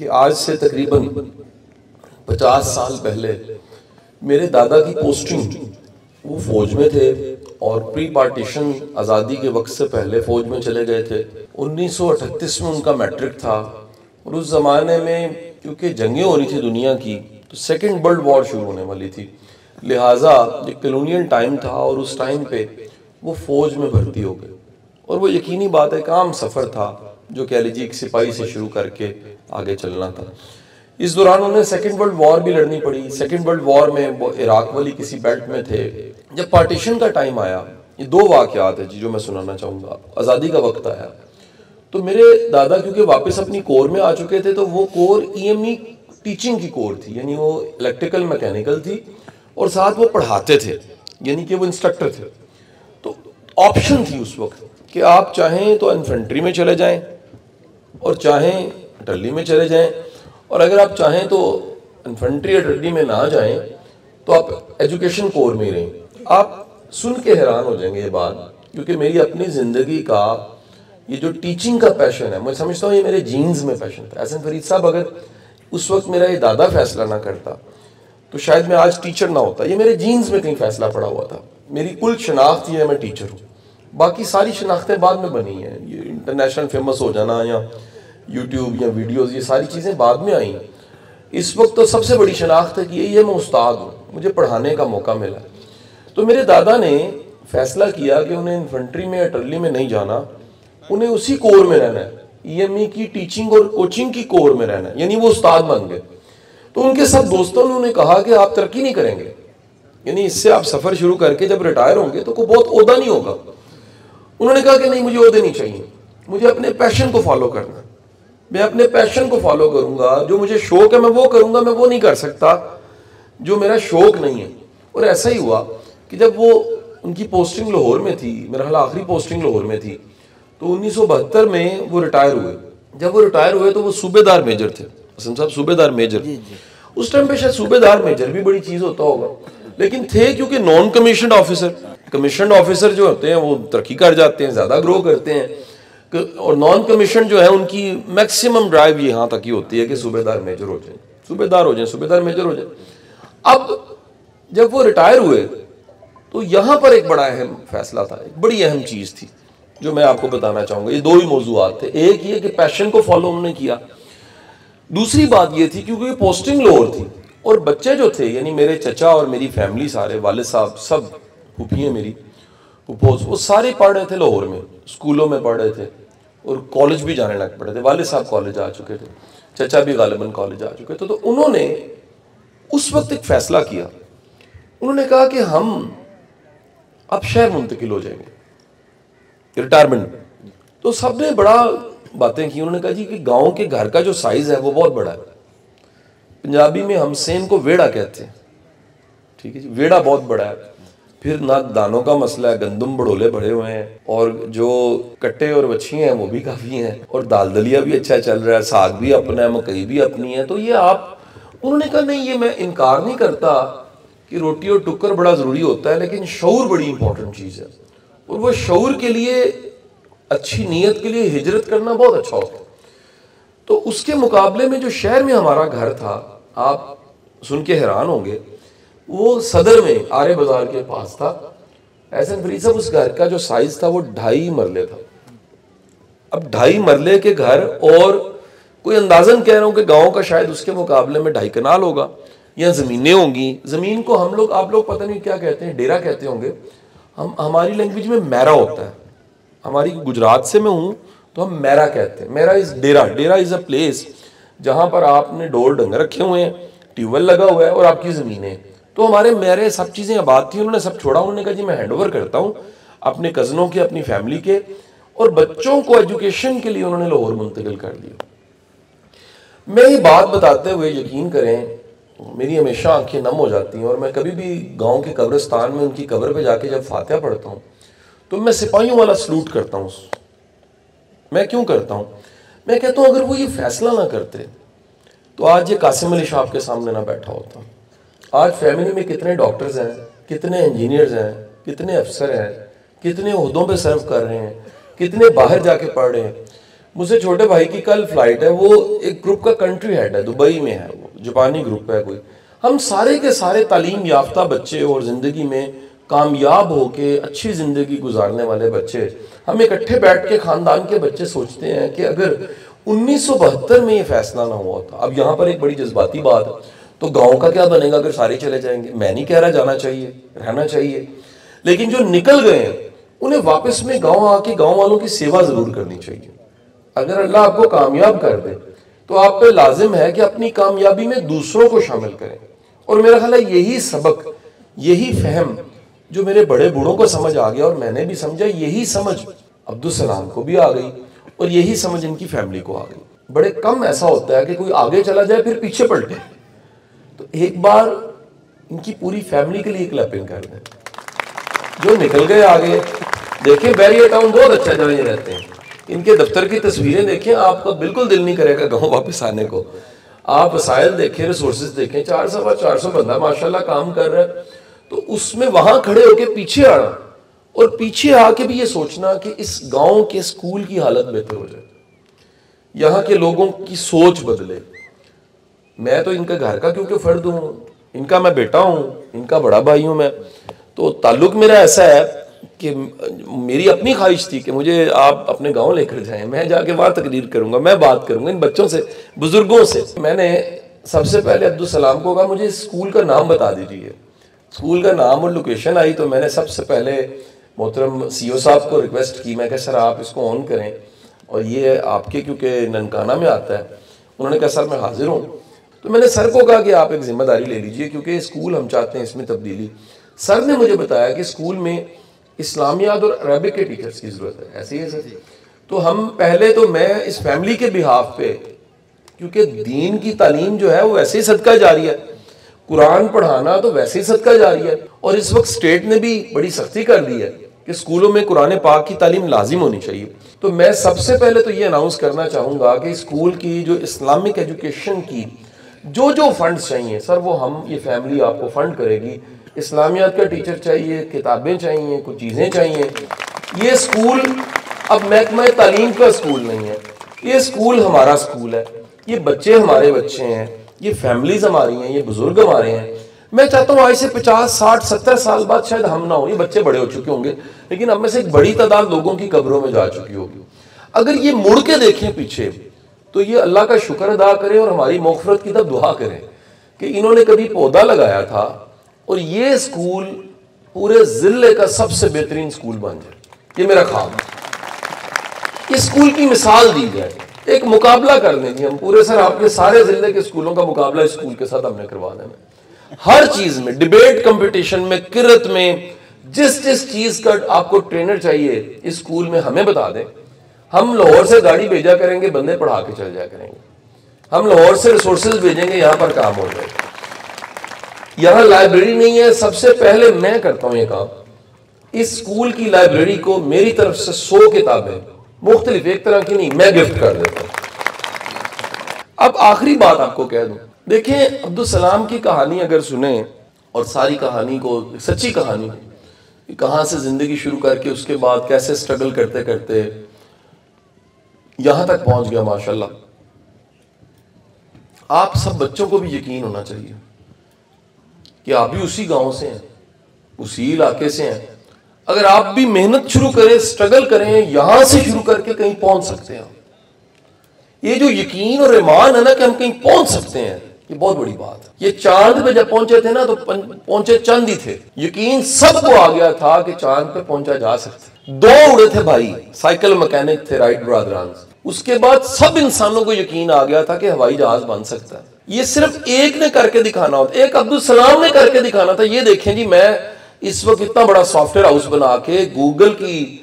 कि आज से तकरीबन 50 साल पहले मेरे दादा की पोस्टिंग, वो फौज में थे और प्री पार्टीशन आज़ादी के वक्त से पहले फौज में चले गए थे। 1938 में उनका मैट्रिक था और उस ज़माने में क्योंकि जंगें हो रही थी दुनिया की, तो सेकेंड वर्ल्ड वॉर शुरू होने वाली थी, लिहाजा ये कॉलोनियल टाइम था और उस टाइम पे वो फौज में भर्ती हो गए। और वो यकीनी बात है एक आम सफ़र था जो कह लीजिए एक सिपाही से शुरू करके आगे चलना था। इस दौरान उन्हें सेकेंड वर्ल्ड वॉर भी लड़नी पड़ी। सेकेंड वर्ल्ड वॉर में वो इराक वाली किसी बेल्ट में थे। जब पार्टीशन का टाइम आया, ये दो वाक़यात है जी जो मैं सुनाना चाहूँगा। आज़ादी का वक्त आया तो मेरे दादा क्योंकि वापस अपनी कोर में आ चुके थे, तो वो कोर ईएमई टीचिंग की कोर थी, यानी वो इलेक्ट्रिकल मैकेनिकल थी और साथ वो पढ़ाते थे, यानी कि वो इंस्ट्रक्टर थे। तो ऑप्शन थी उस वक्त कि आप चाहें तो इन्फेंट्री में चले जाएं और चाहें टल्ली में चले जाएं, और अगर आप चाहें तो इन्फेंट्री या टल्ली में ना जाएं तो आप एजुकेशन कोर में ही रहें। आप सुन के हैरान हो जाएंगे ये बात, क्योंकि मेरी अपनी ज़िंदगी का ये जो टीचिंग का पैशन है, मैं समझता हूँ ये मेरे जीन्स में पैशन था। एहसन फरीद साहब अगर उस वक्त मेरा ये दादा फैसला ना करता तो शायद मैं आज टीचर ना होता। ये मेरे जीन्स में कहीं फैसला पड़ा हुआ था। मेरी कुल शनाख्त ये है मैं टीचर हूँ, बाकी सारी शनाख्तें बाद में बनी हैं। ये इंटरनेशनल फेमस हो जाना या यूट्यूब या वीडियोज़, ये सारी चीज़ें बाद में आई। इस वक्त तो सबसे बड़ी शनाख्त है कि यही है मैं उस्ताद हूँ, मुझे पढ़ाने का मौका मिला। तो मेरे दादा ने फैसला किया कि उन्हें इन्फेंट्री में या टर्ली में नहीं जाना, उन्हें उसी कोर में रहना है, ईएमई की टीचिंग और कोचिंग की कोर में रहना है, यानी वो उस्ताद बन गए। तो उनके सब दोस्तों ने उन्हें कहा कि आप तरक्की नहीं करेंगे, यानी इससे आप सफ़र शुरू करके जब रिटायर होंगे तो कोई बहुत ओहदा नहीं होगा। उन्होंने कहा कि नहीं, मुझे ओहदे नहीं चाहिए, मुझे अपने पैशन को फॉलो करना। मैं अपने पैशन को फॉलो करूंगा, जो मुझे शौक है मैं वो करूंगा, मैं वो नहीं कर सकता जो मेरा शौक नहीं है। और ऐसा ही हुआ कि जब वो उनकी पोस्टिंग लाहौर में थी, मेरा ख्याल आखिरी पोस्टिंग लाहौर में थी, तो 1972 में वो रिटायर हुए। जब वो रिटायर हुए तो वो सूबेदार मेजर थे, हसन साहब सूबेदार मेजर। उस टाइम पे शायद सूबेदार मेजर भी बड़ी चीज़ होता होगा, लेकिन थे क्योंकि non commissioned officer. Commissioned officer जो होते हैं वो तरक्की कर जाते हैं, ज़्यादा ग्रो करते हैं, और नॉन कमीशन जो है उनकी मैक्सिमम ड्राइव यहाँ तक ही होती है कि सूबेदार मेजर हो जाए, सूबेदार हो जाए, सूबेदार मेजर हो जाए। अब जब वो रिटायर हुए तो यहाँ पर एक बड़ा अहम फैसला था, एक बड़ी अहम चीज़ थी जो मैं आपको बताना चाहूँगा। ये दो ही मौजूआत थे, एक ये कि पैशन को फॉलो उन्होंने किया, दूसरी बात ये थी क्योंकि पोस्टिंग लाहौर थी और बच्चे जो थे, यानी मेरे चचा और मेरी फैमिली सारे, वालिद साहब सब, फूफी मेरी फूफोस, वो सारे पढ़ रहे थे लाहौर में, स्कूलों में पढ़ रहे थे और कॉलेज भी जाने लग पड़े थे। वालिद साहब कॉलेज आ चुके थे, चचा भी गालिबन कॉलेज आ चुके थे। तो उन्होंने उस वक्त एक फ़ैसला किया, उन्होंने कहा कि हम अब शहर मुंतकिल हो जाएंगे, रिटायरमेंट। तो सब ने बड़ा बातें की। उन्होंने कहा जी कि गांव के घर का जो साइज़ है वो बहुत बड़ा है, पंजाबी में हम सेन को वेड़ा कहते हैं, ठीक है जी, वेड़ा बहुत बड़ा है। फिर ना दानों का मसला है, गंदम बड़ोले भरे हुए हैं और जो कट्टे और बच्छी हैं वो भी काफ़ी हैं, और दाल दलिया भी अच्छा चल रहा है, साग भी अपना है, मकई भी अपनी है। तो ये आप, उन्होंने कहा नहीं, ये मैं इनकार नहीं करता कि रोटी और टुक्कर बड़ा ज़रूरी होता है, लेकिन शऊर बड़ी इंपॉर्टेंट चीज़ है, और वो शऊर के लिए, अच्छी नीयत के लिए हिजरत करना बहुत अच्छा होता है। तो उसके मुकाबले में जो शहर में हमारा घर था, आप सुन के हैरान होंगे, वो सदर में आर्य बाजार के पास था। एहसन फरीद साहब उस घर का जो साइज था वो 2.5 मरले था। अब 2.5 मरले के घर, और कोई अंदाजन कह रहा हूँ कि गांव का शायद उसके मुकाबले में 2.5 कनाल होगा, या ज़मीनें होंगी। ज़मीन को हम लोग, आप लोग पता नहीं क्या कहते हैं, डेरा कहते होंगे, हमारी लैंग्वेज में मैरा होता है। हमारी गुजरात से मैं हूँ तो हम मैरा कहते हैं। मैरा इज़ डेरा, डेरा इज़ अ प्लेस जहाँ पर आपने डोर डंगर रखे हुए हैं, ट्यूबवेल लगा हुआ है और आपकी ज़मीनें। तो हमारे मेरे सब चीज़ें आबाद थी, उन्होंने सब छोड़ा। उन्होंने कहा जी मैं हैंड ओवर करता हूँ अपने कज़नों के, अपनी फैमिली के, और बच्चों को एजुकेशन के लिए उन्होंने लाहौर मुंतकिल कर दिया। मैं ये बात बताते हुए यकीन करें मेरी हमेशा आंखें नम हो जाती हैं, और मैं कभी भी गांव के कब्रिस्तान में उनकी कब्र पे जाके जब फातिहा पढ़ता हूँ तो मैं सिपाहियों वाला सलूट करता हूँ। मैं क्यों करता हूँ? मैं कहता हूँ अगर वो ये फैसला ना करते तो आज ये कासिम अली शाह के सामने ना बैठा होता। आज फैमिली में कितने डॉक्टर्स हैं, कितने इंजीनियर्स हैं, कितने अफसर हैं, कितने ओहदों पे सर्व कर रहे हैं, कितने बाहर जाके पढ़ रहे हैं। मुझसे छोटे भाई की कल फ्लाइट है, वो एक ग्रुप का कंट्री हेड है, दुबई में है, वो जापानी ग्रुप है कोई। हम सारे के सारे तालीम याफ्ता बच्चे और ज़िंदगी में कामयाब होके अच्छी ज़िंदगी गुजारने वाले बच्चे, हम इकट्ठे बैठ के ख़ानदान के बच्चे सोचते हैं कि अगर 1972 में ये फैसला ना हुआ था। अब यहाँ पर एक बड़ी जज्बाती बात है, तो गाँव का क्या बनेगा अगर सारे चले जाएंगे? मैं नहीं कह रहा जाना चाहिए, रहना चाहिए, लेकिन जो निकल गए हैं उन्हें वापस में गाँव आके गाँव वालों की सेवा ज़रूर करनी चाहिए। अगर अल्लाह आपको कामयाब कर दे तो आप पे लाजिम है कि अपनी कामयाबी में दूसरों को शामिल करें। और मेरा ख्याल है यही सबक, यही फहम जो मेरे बड़े बूढ़ों को समझ आ गया और मैंने भी समझा, यही समझ अब्दुल सलाम को भी आ गई और यही समझ इनकी फैमिली को आ गई। बड़े कम ऐसा होता है कि कोई आगे चला जाए फिर पीछे पलटे। तो एक बार इनकी पूरी फैमिली के लिए क्लैपिंग कर दें, जो निकल गए आगे। देखिए बैरियर टाउन बहुत अच्छा जगह रहते हैं, इनके दफ्तर की तस्वीरें देखें, आपका बिल्कुल दिल नहीं करेगा गाँव वापस आने को। आप वसाइल देखें, रिसोर्सेज देखें, 400 बंदा माशाल्लाह काम कर रहा है, तो उसमें वहां खड़े होकर पीछे आना और पीछे आके भी ये सोचना कि इस गांव के स्कूल की हालत बेहतर हो जाए, यहाँ के लोगों की सोच बदले। मैं तो इनका घर का क्योंकि फर्द हूँ, इनका मैं बेटा हूँ, इनका बड़ा भाई हूँ मैं, तो ताल्लुक मेरा ऐसा है कि मेरी अपनी ख्वाहिश थी कि मुझे आप अपने गांव लेकर जाएं, मैं जाके वहाँ तकरीर करूंगा, मैं बात करूंगा इन बच्चों से, बुजुर्गों से। मैंने सबसे पहले अब्दुल सलाम को कहा मुझे स्कूल का नाम बता दीजिए। स्कूल का नाम और लोकेशन आई तो मैंने सबसे पहले मोहतरम सीओ साहब को रिक्वेस्ट की, मैं कहा सर आप इसको ऑन करें और ये आपके क्योंकि ननकाना में आता है। उन्होंने कहा सर मैं हाजिर हूँ। तो मैंने सर को कहा कि आप एक जिम्मेदारी ले लीजिए क्योंकि स्कूल हम चाहते हैं इसमें तब्दीली। सर ने मुझे बताया कि स्कूल में इस्लामियात और अरबिक के टीचर्स की ज़रूरत है। ऐसे ही है सर। तो हम पहले तो मैं इस फैमिली के बिहाफ पे, क्योंकि दीन की तालीम जो है वो वैसे ही सदका जारी है, कुरान पढ़ाना तो वैसे ही सदका जारी है, और इस वक्त स्टेट ने भी बड़ी सख्ती कर दी है कि स्कूलों में कुरान पाक की तालीम लाजिम होनी चाहिए। तो मैं सबसे पहले तो ये अनाउंस करना चाहूँगा कि स्कूल की जो इस्लामिक एजुकेशन की जो फंड्स चाहिए सर, वो हम ये फैमिली आपको फंड करेगी। इस्लामियात का टीचर चाहिए, किताबें चाहिए, कुछ चीज़ें चाहिए। ये स्कूल अब महकमा तालीम का स्कूल नहीं है, ये स्कूल हमारा स्कूल है, ये बच्चे हमारे बच्चे हैं, ये फैमिलीज हमारी हैं, ये बुजुर्ग हमारे हैं। मैं चाहता हूँ आज से 50, 60, 70 साल बाद शायद हम ना हो, ये बच्चे बड़े हो चुके होंगे, लेकिन अब में से एक बड़ी तादाद लोगों की कब्रों में जा चुकी होगी। अगर ये मुड़ के देखें पीछे तो ये अल्लाह का शुक्र अदा करें और हमारी मग़फ़िरत की तरफ दुआ करें कि इन्होंने कभी पौधा लगाया था और ये स्कूल पूरे ज़िले का सबसे बेहतरीन स्कूल बन जाए। ये मेरा ख्वाब है। इस स्कूल की मिसाल दी जाए, एक मुकाबला कर लेंगे हम पूरे सर, आपके सारे ज़िले के स्कूलों का मुकाबला इस स्कूल के साथ हमने करवा देना। हर चीज़ में, डिबेट कंपटीशन में, किरत में, जिस चीज़ का आपको ट्रेनर चाहिए इस स्कूल में हमें बता दें। हम लाहौर से गाड़ी भेजा करेंगे, बंदे पढ़ा के चल जाया करेंगे। हम लाहौर से रिसोर्सेज भेजेंगे, यहाँ पर काम हो जाएगा। यहाँ लाइब्रेरी नहीं है, सबसे पहले मैं करता हूँ ये काम। इस स्कूल की लाइब्रेरी को मेरी तरफ से 100 किताबें मुख्तलिफ, एक तरह की नहीं, मैं गिफ्ट कर देता हूँ। अब आखिरी बात आपको कह दूं, देखें अब्दुल सलाम की कहानी अगर सुने और सारी कहानी को, सच्ची कहानी, कहाँ से जिंदगी शुरू करके उसके बाद कैसे स्ट्रगल करते करते यहां तक पहुंच गया माशाल्लाह। आप सब बच्चों को भी यकीन होना चाहिए कि आप भी उसी गांव से हैं, उसी इलाके से हैं। अगर आप भी मेहनत शुरू करें, स्ट्रगल करें, यहां से शुरू करके कहीं पहुंच सकते हैं। ये जो यकीन और ईमान है ना कि हम कहीं पहुंच सकते हैं, ये बहुत बड़ी बात है। ये चांद पे जब पहुंचे थे ना तो पहुंचे चंद ही थे, यकीन सबको आ गया था कि चांद पे पहुंचा जा सकता। 2 उड़े थे भाई, साइकिल मैकेनिक थे, राइट ब्रदर्स। उसके बाद सब इंसानों को यकीन आ गया था कि हवाई जहाज बन सकता है। ये सिर्फ एक ने करके दिखाना होता, एक अब्दुल सलाम ने करके दिखाना था। ये देखें जी, मैं इस वक्त इतना बड़ा सॉफ्टवेयर हाउस बना के गूगल की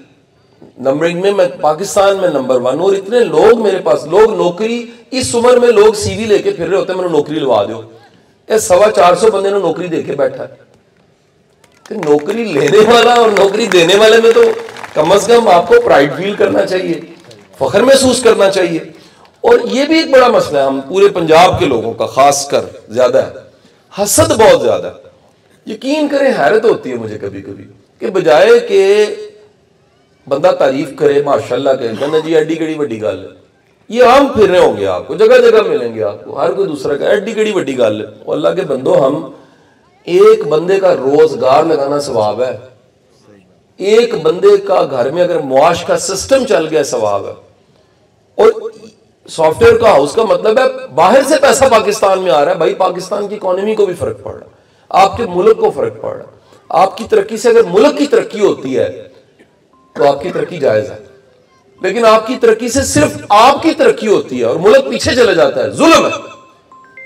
नंबरिंग में मैं पाकिस्तान में नंबर 1, और इतने लोग मेरे पास, लोग नौकरी, इस उम्र में लोग सीवी लेके फिर रहे होते हैं, मैंने नौकरी लगा दो। ये 425 बंदे ने नौकरी देके बैठा है। तो नौकरी लेने वाला और नौकरी देने वाले में तो कम से कम आपको प्राइड फील करना चाहिए, फख्र महसूस करना चाहिए। और ये भी एक बड़ा मसला है हम पूरे पंजाब के लोगों का, खासकर ज्यादा है, हसद बहुत ज्यादा है। यकीन करें हैरत होती है मुझे कभी कभी कि बजाय के बंदा तारीफ करे माशाल्लाह के, कहना जी एडी केड़ी वड्डी गल है, ये आम फिर रहे होंगे, आपको जगह जगह मिलेंगे, आपको हर कोई दूसरा का एड्डी कड़ी बड़ी गल है। अल्लाह के बंदो, हम एक बंदे का रोजगार लगाना सवाब है, एक बंदे का घर में अगर मुआश का सिस्टम चल गया सवाब है। और सॉफ्टवेयर का हाउस का मतलब है बाहर से पैसा पाकिस्तान में आ रहा है, भाई पाकिस्तान की इकोनॉमी को भी फर्क पड़ रहा है, आपके मुल्क को फर्क पड़ रहा है। आपकी तरक्की से अगर मुल्क की तरक्की होती है तो आपकी तरक्की जायज है, लेकिन आपकी तरक्की से सिर्फ आपकी तरक्की होती है और मुल्क पीछे चले जाता है, जुल्म है,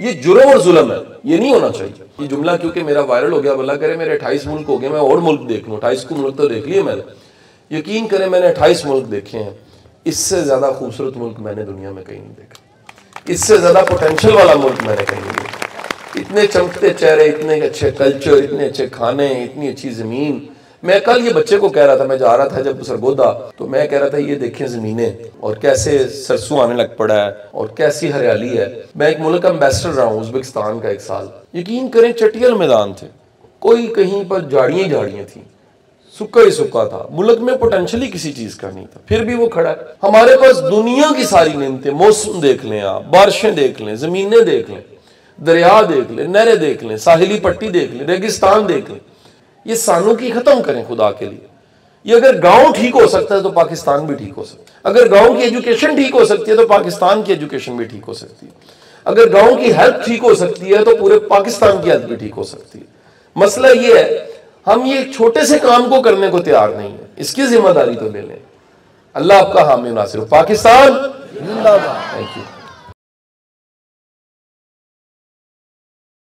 ये जुर्म और जुल्म है, ये नहीं होना चाहिए। ये जुमला क्योंकि मेरा वायरल हो गया, अल्लाह करे मेरे 28 मुल्क हो गए, मैं और मुल्क देख लूं, 28 को मुल्क तो देख लिए मैंने, यकीन करें मैंने 28 मुल्क देखे हैं, इससे ज्यादा खूबसूरत मुल्क मैंने दुनिया में कहीं नहीं देखा, इससे ज्यादा पोटेंशियल वाला मुल्क मैंने कहीं नहीं देखा। इतने चमकते चेहरे, इतने अच्छे कल्चर, इतने अच्छे खाने, इतनी अच्छी जमीन। मैं कल ये बच्चे को कह रहा था, मैं जा रहा था जब सरगोदा, तो मैं कह रहा था ये देखें जमीनें और कैसे सरसों आने लग पड़ा है और कैसी हरियाली है। मैं एक मुल्क का एम्बेसडर रहा हूँ उज्बेकिस्तान का 1 साल, यकीन करें चटियल मैदान थे, कोई कहीं पर झाड़ियां ही झाड़ियां थी, सूखा ही सूखा था, मुल्क में पोटेंशियली किसी चीज का नहीं था, फिर भी वो खड़ा है। हमारे पास दुनिया की सारी नेमतें, मौसम देख लें आप, बारिशें देख लें, जमीनें देख लें, दरिया देख लें, नहरें देख लें, साहिली पट्टी देख लें, रेगिस्तान देख लें, ये सानों की खत्म करें खुदा के लिए। ये अगर गांव ठीक हो सकता है तो पाकिस्तान भी ठीक हो सकता है, अगर गांव की एजुकेशन ठीक हो सकती है तो पाकिस्तान की एजुकेशन भी ठीक हो सकती है, अगर गांव की हेल्थ ठीक हो सकती है तो पूरे पाकिस्तान की हेल्थ भी ठीक हो सकती है। मसला ये है, हम ये छोटे से काम को करने को तैयार नहीं है, इसकी जिम्मेदारी तो ले लें। अल्लाह आपका हामी नासिर हो। पाकिस्तान जिंदाबाद। Thank you.